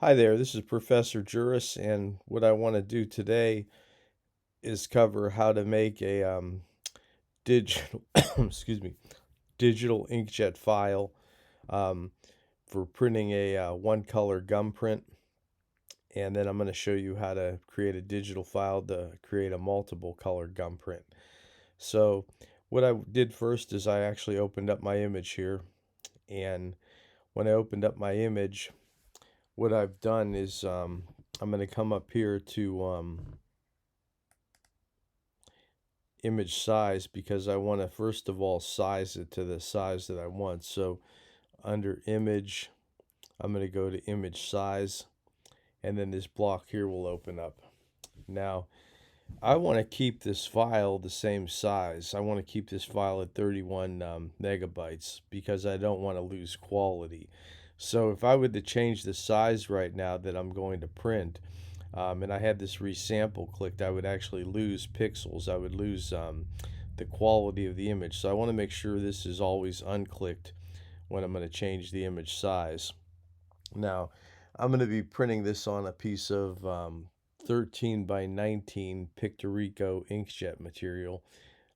Hi there, this is Professor Jurus, and what I want to do today is cover how to make a digital, excuse me, digital inkjet file um, for printing a one color gum print, and then I'm going to show you how to create a digital file to create a multiple color gum print. So what I did first is I actually opened up my image here, and when I opened up my image, what I've done is I'm going to come up here to image size because I want to first of all size it to the size that I want. So under image, I'm going to go to image size, and then this block here will open up. Now, I want to keep this file the same size. I want to keep this file at 31 megabytes because I don't want to lose quality. So if I were to change the size right now that I'm going to print, and I had this resample clicked, I would actually lose pixels. I would lose the quality of the image. So I want to make sure this is always unclicked when I'm going to change the image size. Now, I'm going to be printing this on a piece of 13 by 19 Pictorico inkjet material.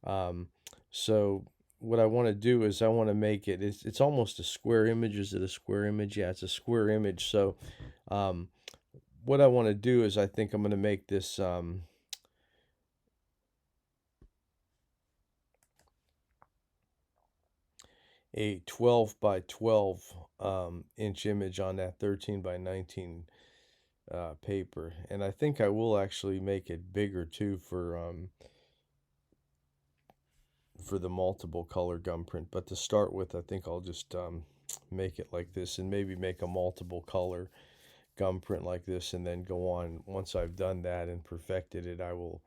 Um, so what I want to do is I want to make it's almost a square image. Is it a square image? Yeah, it's a square image. So um, what I want to do is I think I'm going to make this a 12 by 12 inch image on that 13 by 19 paper, and I think I will actually make it bigger too for the multiple color gum print. But to start with, I think I'll just make it like this and maybe make a multiple color gum print like this, and then go on. Once I've done that and perfected it, I will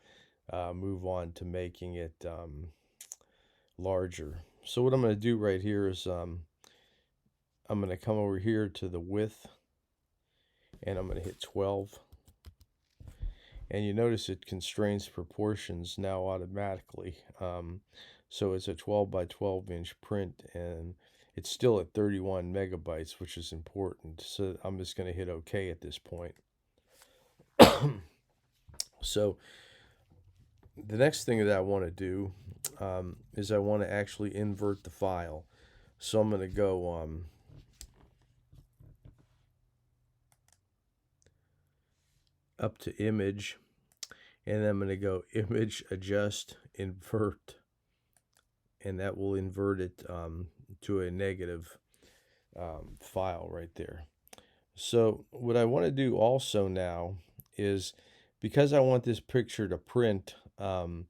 move on to making it larger. So what I'm going to do right here is I'm going to come over here to the width, and I'm going to hit 12. And you notice it constrains proportions now automatically. So it's a 12 by 12 inch print, and it's still at 31 megabytes, which is important. So I'm just going to hit OK at this point. So the next thing that I want to do is I want to actually invert the file. So I'm going to go up to image, and then I'm going to go image, adjust, invert, and that will invert it to a negative file right there. So what I want to do also now is, because I want this picture to print the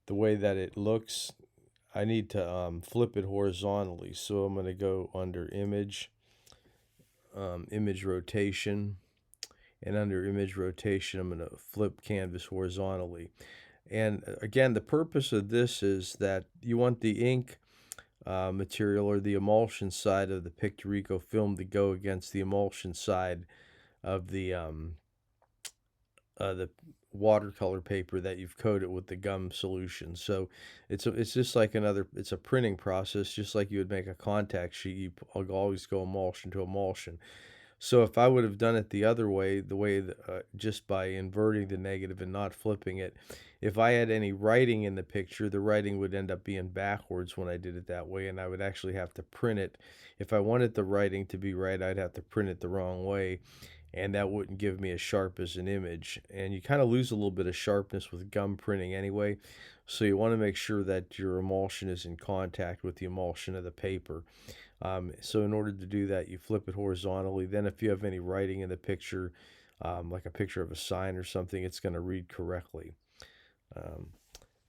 way that it looks, I need to flip it horizontally. So I'm going to go under image, image rotation, and under image rotation I'm going to flip canvas horizontally. And again, the purpose of this is that you want the ink material, or the emulsion side of the Pictorico film, to go against the emulsion side of the watercolor paper that you've coated with the gum solution. So it's just like it's a printing process, just like you would make a contact sheet. You always go emulsion to emulsion. So if I would have done it the other way, just by inverting the negative and not flipping it, if I had any writing in the picture, the writing would end up being backwards when I did it that way, and I would actually have to print it. If I wanted the writing to be right, I'd have to print it the wrong way, and that wouldn't give me as sharp as an image. And you kind of lose a little bit of sharpness with gum printing anyway, so you want to make sure that your emulsion is in contact with the emulsion of the paper. So in order to do that, you flip it horizontally. Then if you have any writing in the picture, like a picture of a sign or something, it's going to read correctly.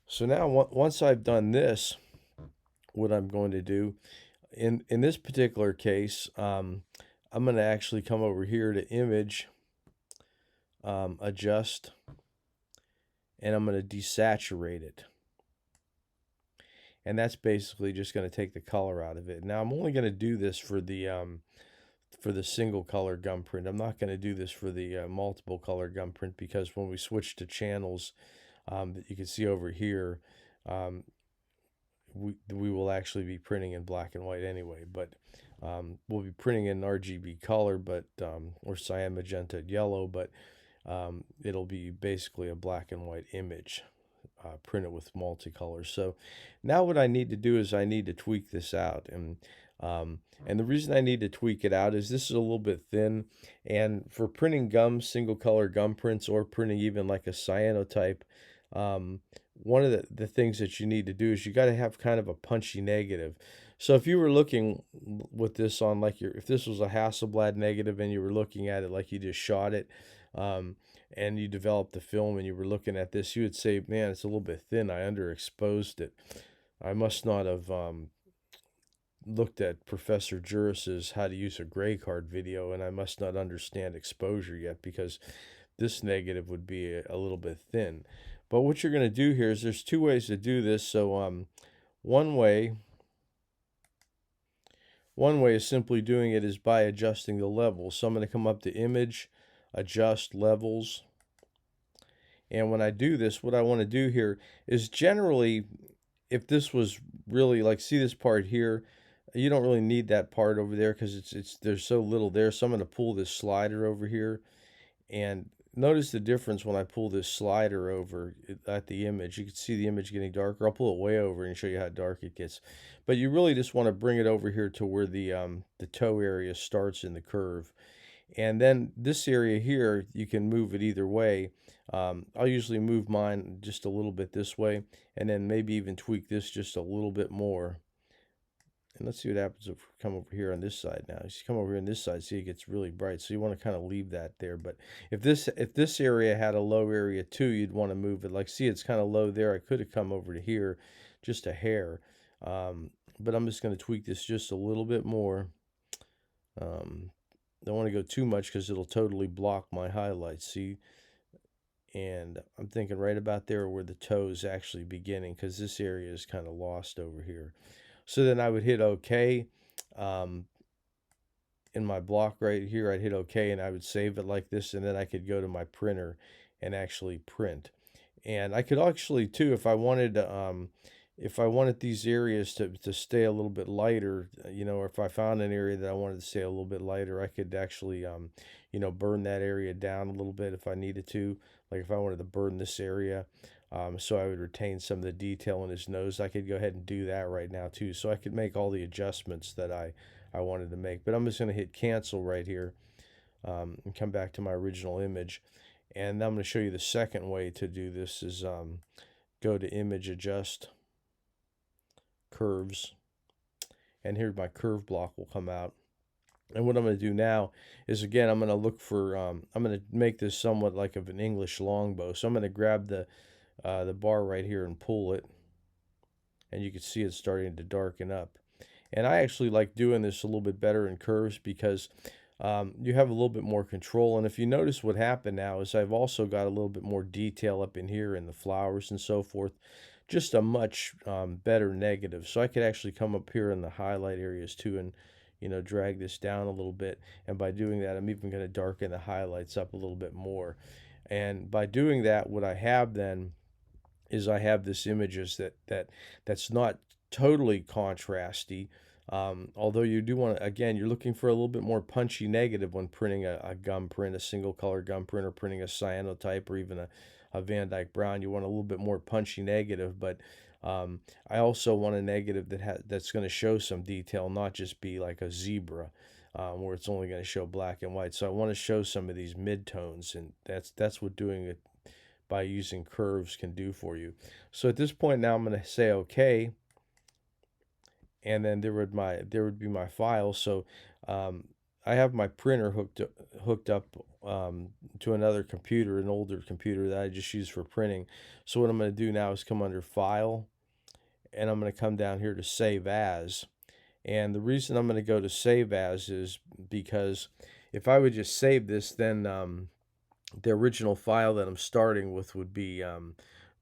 So now once I've done this, what I'm going to do, in this particular case, I'm going to actually come over here to image, adjust, and I'm going to desaturate it. And that's basically just going to take the color out of it. Now I'm only going to do this for the single color gum print. I'm not going to do this for the multiple color gum print, because when we switch to channels, that you can see over here, we will actually be printing in black and white anyway, but we'll be printing in RGB color, but or cyan, magenta, yellow, but it'll be basically a black and white image printed with multicolor. So now what I need to do is I need to tweak this out, and the reason I need to tweak it out is this is a little bit thin, and for printing gum, single color gum prints, or printing even like a cyanotype, one of the things that you need to do is you got to have kind of a punchy negative. So if you were looking with this on like if this was a Hasselblad negative and you were looking at it like you just shot it, and you developed the film and you were looking at this, you would say, man, it's a little bit thin. I underexposed it. I must not have looked at Professor Jurus's how to use a gray card video, and I must not understand exposure yet because this negative would be a little bit thin. But what you're going to do here is there's two ways to do this. So one way is simply doing it is by adjusting the levels. So I'm going to come up to Image, Adjust Levels. And when I do this, what I want to do here is generally, if this was really like, see this part here, you don't really need that part over there because there's so little there. So I'm going to pull this slider over here, and notice the difference when I pull this slider over at the image. You can see the image getting darker. I'll pull it way over and show you how dark it gets. But you really just want to bring it over here to where the toe area starts in the curve. And then this area here, you can move it either way. I'll usually move mine just a little bit this way, and then maybe even tweak this just a little bit more. And let's see what happens if we come over here on this side now. You come over here on this side, see it gets really bright. So you want to kind of leave that there. But if this area had a low area too, you'd want to move it. Like, see, it's kind of low there. I could have come over to here just a hair. But I'm just going to tweak this just a little bit more. Don't want to go too much because it'll totally block my highlights. See? And I'm thinking right about there where the toe is actually beginning, because this area is kind of lost over here. So then I would hit OK. In my block right here, I'd hit OK, and I would save it like this, and then I could go to my printer and actually print. And I could actually too, if I wanted these areas to stay a little bit lighter, or if I found an area that I wanted to stay a little bit lighter, I could actually, burn that area down a little bit if I needed to. Like if I wanted to burn this area, so I would retain some of the detail in his nose, I could go ahead and do that right now too. So I could make all the adjustments that I wanted to make. But I'm just going to hit cancel right here, and come back to my original image. And I'm going to show you the second way to do this is go to Image, Adjust, Curves, and here my curve block will come out. And what I'm going to do now is, again, I'm going to look for, I'm going to make this somewhat like of an English longbow. So I'm going to grab the bar right here and pull it, and you can see it's starting to darken up. And I actually like doing this a little bit better in curves because you have a little bit more control. And if you notice what happened now is I've also got a little bit more detail up in here in the flowers and so forth. Just a much better negative. So I could actually come up here in the highlight areas too and drag this down a little bit. And by doing that, I'm even going to darken the highlights up a little bit more. And by doing that, what I have then is I have this images that's not totally contrasty. Although you do want to, again, you're looking for a little bit more punchy negative when printing a gum print, a single color gum print, or printing a cyanotype, or even a Van Dyke Brown. You want a little bit more punchy negative, but I also want a negative that's going to show some detail, not just be like a zebra, where it's only going to show black and white. So I want to show some of these midtones, and that's what doing it by using curves can do for you. So at this point now I'm going to say OK, and then there would be my file. So I have my printer hooked up to another computer, an older computer that I just use for printing. So what I'm going to do now is come under File, and I'm going to come down here to Save As. And the reason I'm going to go to Save As is because if I would just save this, then the original file that I'm starting with would be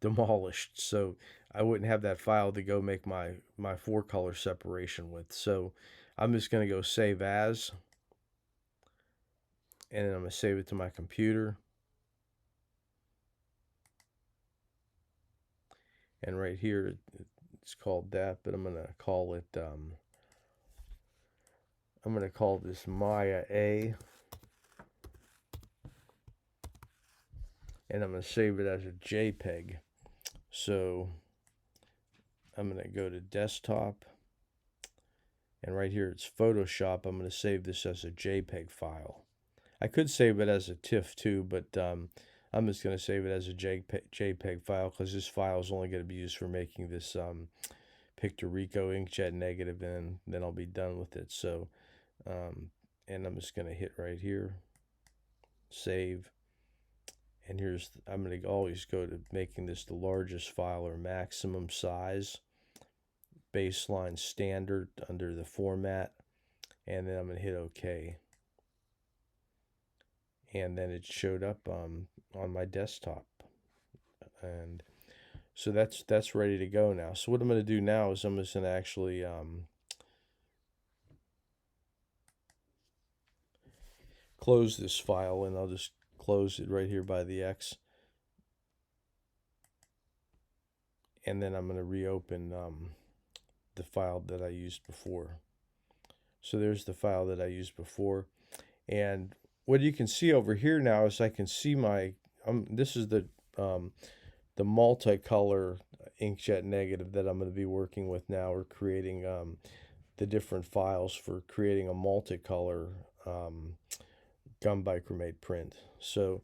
demolished. So I wouldn't have that file to go make my 4-color separation with. So I'm just going to go Save As, and then I'm going to save it to my computer. And right here, it's called that, but I'm gonna call it I'm gonna call this Maya A, and I'm gonna save it as a JPEG. So I'm gonna go to desktop, and right here it's Photoshop. I'm gonna save this as a JPEG file. I could save it as a TIFF too, but I'm just going to save it as a JPEG file because this file is only going to be used for making this Pictorico inkjet negative, and then I'll be done with it. So, and I'm just going to hit right here, save, and here's, I'm going to always go to making this the largest file or maximum size, baseline standard under the format, and then I'm going to hit OK. And then it showed up on my desktop, and so that's ready to go now. So what I'm going to do now is I'm just going to actually close this file, and I'll just close it right here by the X, and then I'm going to reopen the file that I used before. So there's the file that I used before, and what you can see over here now is I can see my this is the multicolor inkjet negative that I'm going to be working with now, or creating the different files for creating a multicolor gum bichromate print. So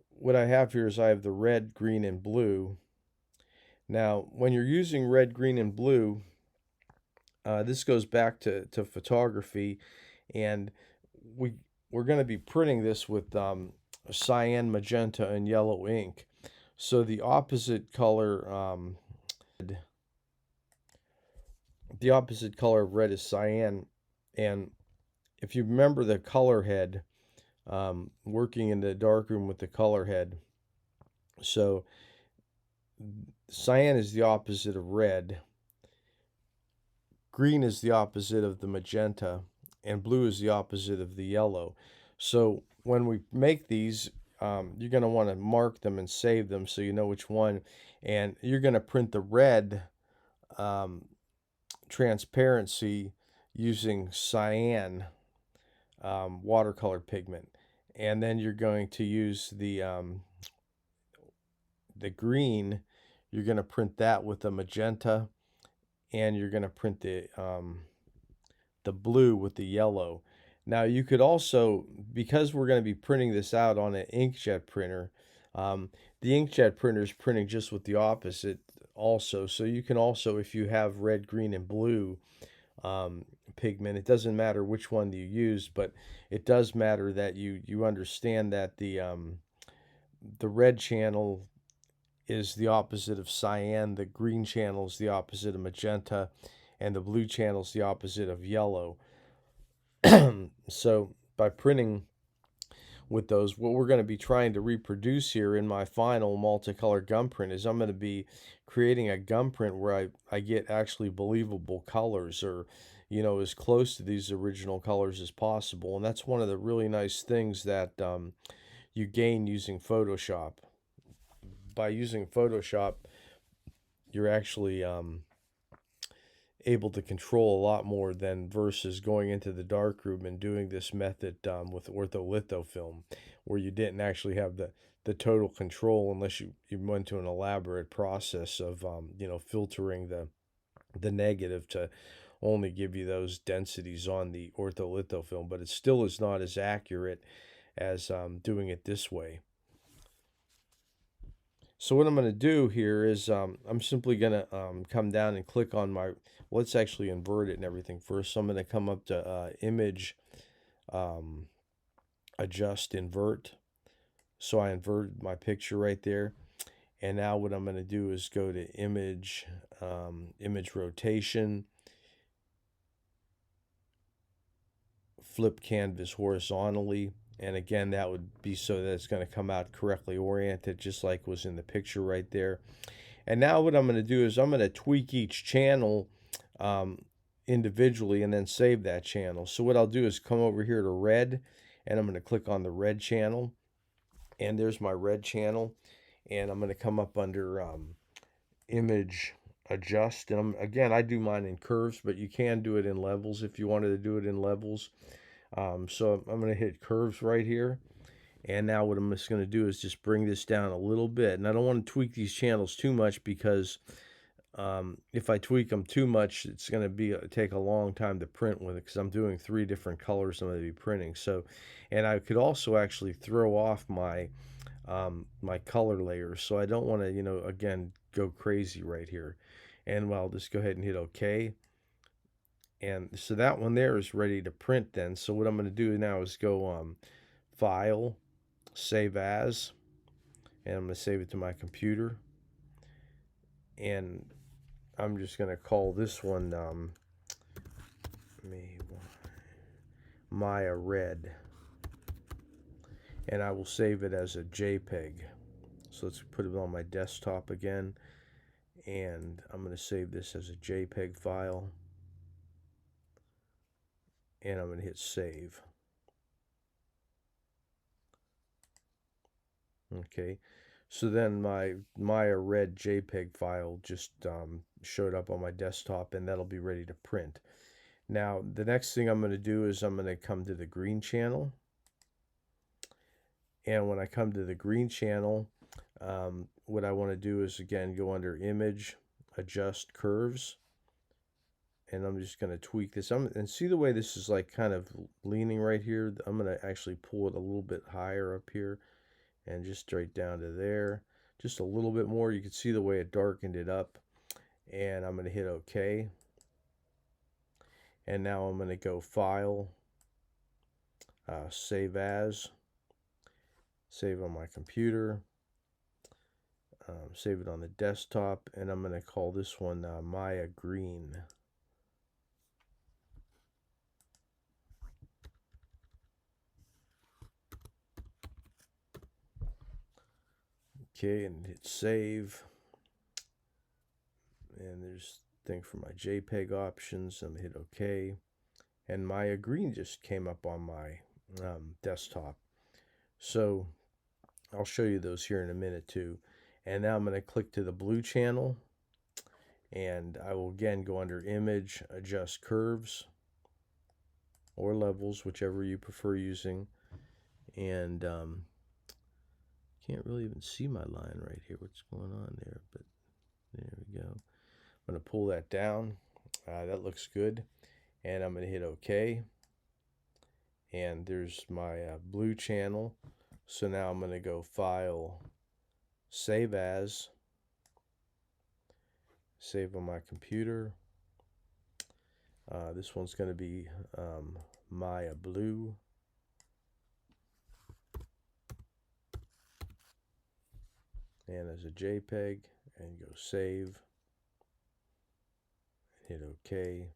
what I have here is I have the red, green, and blue. Now when you're using red, green, and blue, this goes back to photography, and we're going to be printing this with cyan, magenta, and yellow ink. So the opposite color of red is cyan, and if you remember the color head, working in the darkroom with the color head, so cyan is the opposite of red, green is the opposite of the magenta, and blue is the opposite of the yellow. So when we make these, you're going to want to mark them and save them so you know which one. And you're going to print the red transparency using cyan watercolor pigment. And then you're going to use the green, you're going to print that with the magenta, and you're going to print the blue with the yellow. Now you could also, because we're going to be printing this out on an inkjet printer, the inkjet printer is printing just with the opposite also. So you can also, if you have red, green, and blue pigment, it doesn't matter which one you use, but it does matter that you understand that the red channel is the opposite of cyan, the green channel is the opposite of magenta, and the blue channel is the opposite of yellow. So by printing with those, what we're going to be trying to reproduce here in my final multicolor gum print is I'm going to be creating a gum print where I get actually believable colors, or as close to these original colors as possible. And that's one of the really nice things that you gain using Photoshop. By using Photoshop, you're actually able to control a lot more than versus going into the darkroom and doing this method with ortholitho film, where you didn't actually have the total control unless you went to an elaborate process of filtering the negative to only give you those densities on the ortholitho film. But it still is not as accurate as doing it this way. So what I'm going to do here is I'm simply going to come down and click on my, let's actually invert it and everything first. So I'm going to come up to image, adjust, invert. So I inverted my picture right there. And now what I'm going to do is go to image, image rotation, flip canvas horizontally. And again, that would be so that it's going to come out correctly oriented, just like was in the picture right there. And now what I'm going to do is I'm going to tweak each channel individually and then save that channel. So what I'll do is come over here to red, and I'm going to click on the red channel. And there's my red channel. And I'm going to come up under image adjust. And again, I do mine in curves, but you can do it in levels if you wanted to do it in levels. So I'm going to hit curves right here. And now what I'm just going to do is just bring this down a little bit. And I don't want to tweak these channels too much because if I tweak them too much, it's going to take a long time to print with it because I'm doing 3 different colors I'm going to be printing. So, and I could also actually throw off my my color layers. So I don't want to, again, go crazy right here. And I'll just go ahead and hit OK. And so that one there is ready to print then. So what I'm going to do now is go File, Save As, and I'm going to save it to my computer. And I'm just going to call this one Maya Red. And I will save it as a JPEG. So let's put it on my desktop again. And I'm going to save this as a JPEG file. And I'm going to hit save. Okay. So then my Maya Red JPEG file just showed up on my desktop, and that'll be ready to print. Now, the next thing I'm going to do is I'm going to come to the green channel. And when I come to the green channel, what I want to do is, again, go under Image, Adjust Curves. And I'm just going to tweak this. And see the way this is like kind of leaning right here? I'm going to actually pull it a little bit higher up here and just straight down to there. Just a little bit more. You can see the way it darkened it up. And I'm going to hit OK. And now I'm going to go File, Save As, save on my computer, save it on the desktop, and I'm going to call this one Maya Green. Okay, and hit save. And there's thing for my JPEG options. I'm going to hit OK. And Maya Green just came up on my desktop. So I'll show you those here in a minute too. And now I'm going to click to the blue channel. And I will again go under Image, Adjust Curves or Levels, whichever you prefer using. And can't really even see my line right here. What's going on there? But there we go. I'm going to pull that down. That looks good. And I'm going to hit OK. And there's my blue channel. So now I'm going to go File, Save As, save on my computer. This one's going to be Maya Blue. And as a JPEG, and go Save. Hit OK.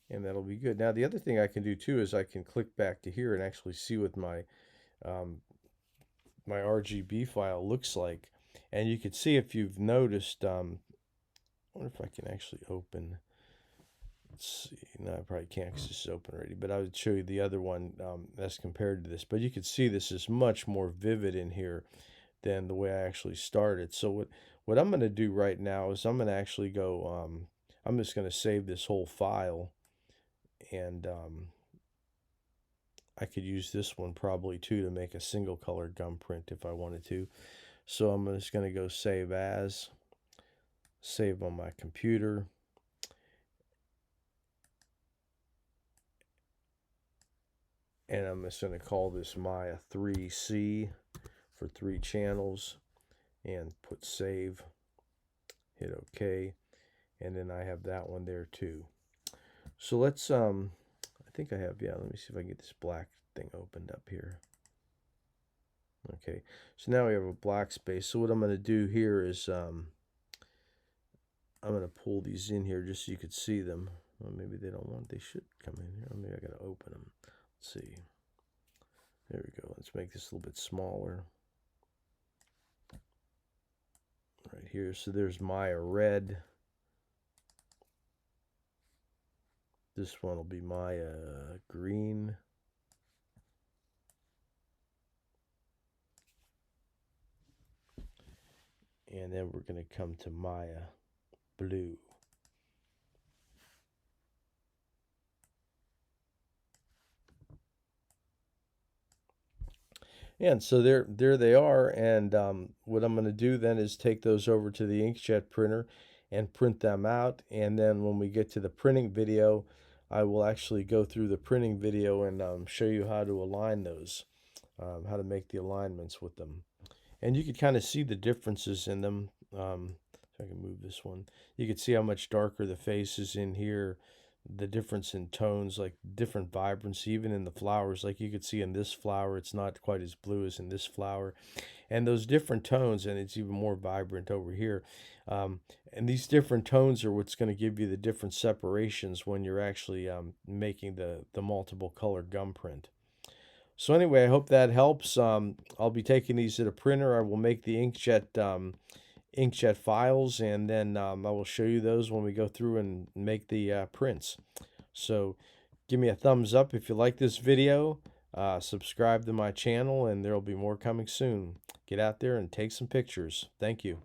And that'll be good. Now the other thing I can do too is I can click back to here and actually see what my my RGB file looks like. And you can see, if you've noticed, I wonder if I can actually open. Let's see. No, I probably can't because this is open already. But I would show you the other one as compared to this. But you can see this is much more vivid in here than the way I actually started. So what I'm going to do right now is I'm going to actually go. I'm just going to save this whole file, and I could use this one probably too to make a single color gum print if I wanted to. So I'm just going to go Save As, save on my computer. And I'm just going to call this Maya 3C for 3 channels, and put save, hit OK, and then I have that one there too. So let's I think I have, yeah, let me see if I can get this black thing opened up here. Okay, so now we have a black space. So what I'm going to do here is I'm going to pull these in here just so you could see them. Well, maybe they don't want, they should come in here. Maybe I got to open them. Let's see. There we go. Let's make this a little bit smaller. Right here. So there's Maya Red. This one will be Maya Green. And then we're going to come to Maya blue. And so there they are. And what I'm going to do then is take those over to the inkjet printer and print them out. And then when we get to the printing video, I will actually go through the printing video and show you how to align those, how to make the alignments with them. And you can kind of see the differences in them. If I can move this one, you can see how much darker the face is in here, the difference in tones, like different vibrancy, even in the flowers. Like you could see in this flower, it's not quite as blue as in this flower. And those different tones, and it's even more vibrant over here. And these different tones are what's going to give you the different separations when you're actually making the multiple color gum print. So anyway, I hope that helps. I'll be taking these to the printer. I will make the inkjet files, and then I will show you those when we go through and make the prints. So give me a thumbs up if you like this video. Subscribe to my channel, and there will be more coming soon. Get out there and take some pictures. Thank you.